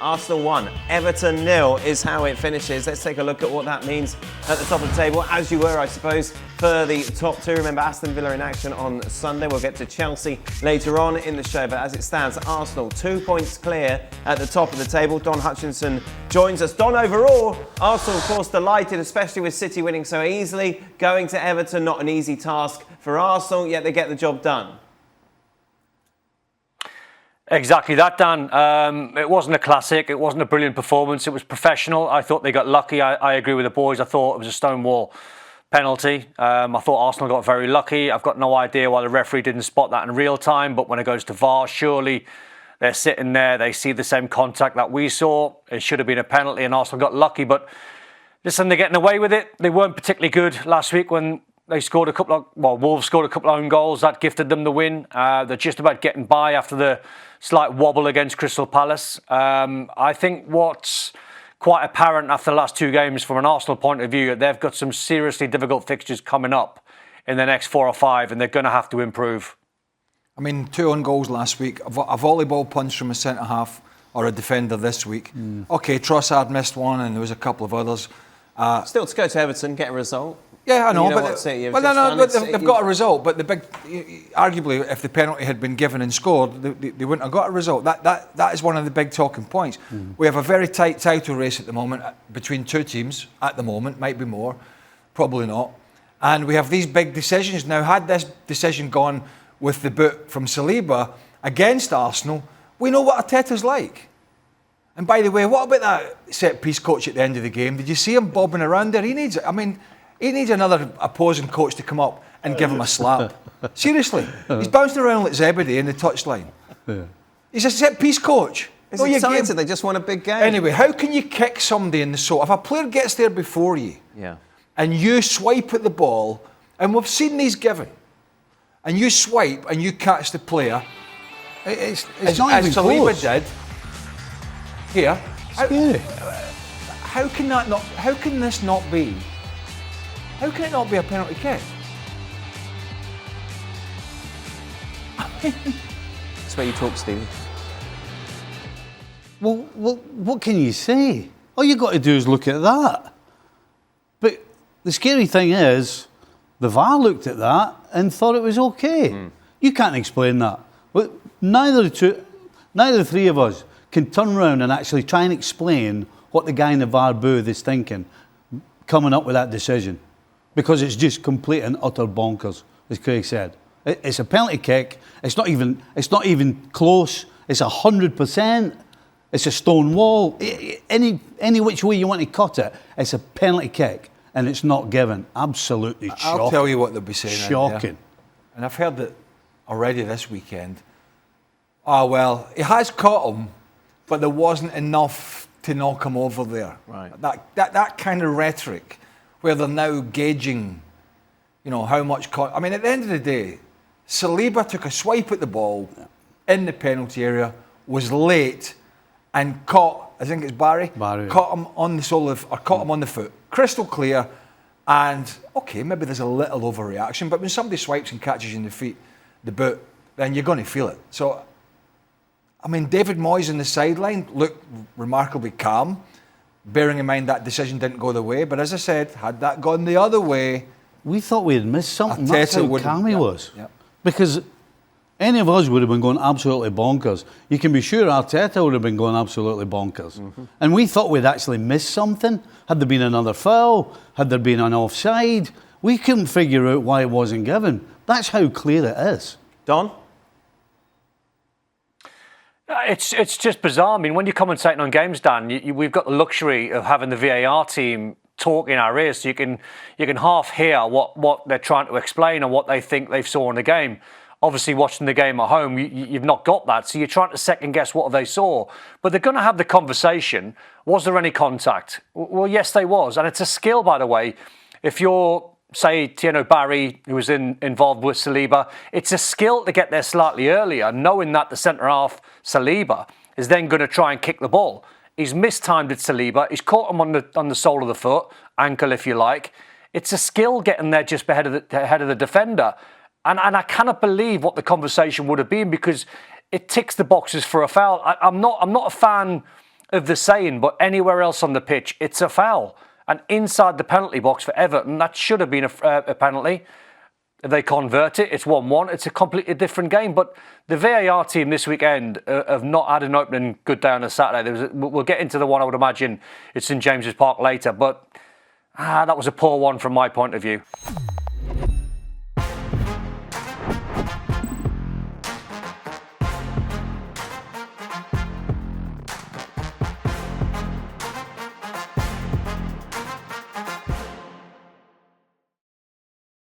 Arsenal 1, Everton 0 is how it finishes. Let's take a look at what that means at the top of the table, as you were, I suppose, for the top two. Remember, Aston Villa in action on Sunday. We'll get to Chelsea later on in the show, but as it stands, Arsenal 2 points clear at the top of the table. Don Hutchison joins us. Don, overall, Arsenal, of course, delighted, especially with City winning so easily. Going to Everton, not an easy task for Arsenal, yet they get the job done. Exactly that, Dan. It wasn't a classic. It wasn't a brilliant performance. It was professional. I thought they got lucky. I agree with the boys. I thought it was a Stonewall penalty. I thought Arsenal got very lucky. I've got no idea why the referee didn't spot that in real time. But when it goes to VAR, surely they're sitting there. They see the same contact that we saw. It should have been a penalty and Arsenal got lucky. But listen, they're getting away with it. They weren't particularly good last week when they scored a couple of, Wolves scored a couple of own goals. That gifted them the win. They're just about getting by after the slight wobble against Crystal Palace. I think what's quite apparent after the last two games from an Arsenal point of view, they've got some seriously difficult fixtures coming up in the next 4 or 5, and they're going to have to improve. I mean, 2 own goals last week, a volleyball punch from a centre-half or a defender this week. OK, Trossard missed one and there was a couple of others. Still to go to Everton, get a result. Yeah, I know, but they've got a result. But the big, arguably, if the penalty had been given and scored, they wouldn't have got a result. That is one of the big talking points. We have a very tight title race at the moment between two teams. At the moment, might be more, probably not. And we have these big decisions now. Had this decision gone with the boot from Saliba against Arsenal, we know what Arteta's like. And by the way, what about that set piece coach at the end of the game? Did you see him bobbing around there? He needs another opposing coach to come up and give him a slap. Seriously. He's bouncing around like Zebedee in the touchline. He's a set-piece coach. It's exciting. They just won a big game. Anyway, how can you kick somebody in the soul? If a player gets there before you and you swipe at the ball, and we've seen these given, and you swipe and you catch the player, it's not even close. Saliba did here. How can this not be? How can it not be a penalty kick? That's where you talk, Stevie. Well, what can you say? All you got to do is look at that. But the scary thing is, the VAR looked at that and thought it was okay. You can't explain that. But neither the three of us can turn around and actually try and explain what the guy in the VAR booth is thinking, coming up with that decision. Because it's just complete and utter bonkers, as Craig said. It's a penalty kick. It's not even close. It's 100%. It's a stone wall. Any which way you want to cut it, it's a penalty kick, and it's not given. Absolutely shocking. I'll tell you what they'll be saying. Shocking. And I've heard it already this weekend. Oh well, he has caught him, but there wasn't enough to knock him over there. Right. That kind of rhetoric, where they're now gauging, how much. I mean, at the end of the day, Saliba took a swipe at the ball in the penalty area, was late, and caught. I think it's Barry. Caught him on the sole of, or caught him on the foot. Crystal clear, and okay, maybe there's a little overreaction, but when somebody swipes and catches you in the feet, the boot, then you're going to feel it. So, I mean, David Moyes on the sideline looked remarkably calm, bearing in mind that decision didn't go the way. But as I said, had that gone the other way, we thought we had missed something. That's Arteta how calm he was. Yep. Because any of us would have been going absolutely bonkers. You can be sure Arteta would have been going absolutely bonkers. And we thought we'd actually missed something. Had there been another foul? Had there been an offside? We couldn't figure out why it wasn't given. That's how clear it is. Don? It's just bizarre. I mean, when you're commentating on games, Dan, we've got the luxury of having the VAR team talk in our ears, so you can half hear what they're trying to explain and what they think they saw in the game. Obviously, watching the game at home, you've not got that, so you're trying to second guess what they saw. But they're going to have the conversation. Was there any contact? Well, yes, there was, and it's a skill, by the way. If you're, say, Tieno Barry, who was involved with Saliba, it's a skill to get there slightly earlier, knowing that the centre-half, Saliba, is then going to try and kick the ball. He's mistimed at Saliba. He's caught him on the sole of the foot, ankle if you like. It's a skill getting there just ahead of the defender. And I cannot believe what the conversation would have been, because it ticks the boxes for a foul. I'm not a fan of the saying, but anywhere else on the pitch, it's a foul. And inside the penalty box for Everton, that should have been a penalty. If they convert it, it's 1-1. It's a completely different game. But the VAR team this weekend have not had an opening good day on a Saturday. We'll get into the one, I would imagine, it's St James's Park later. But that was a poor one from my point of view.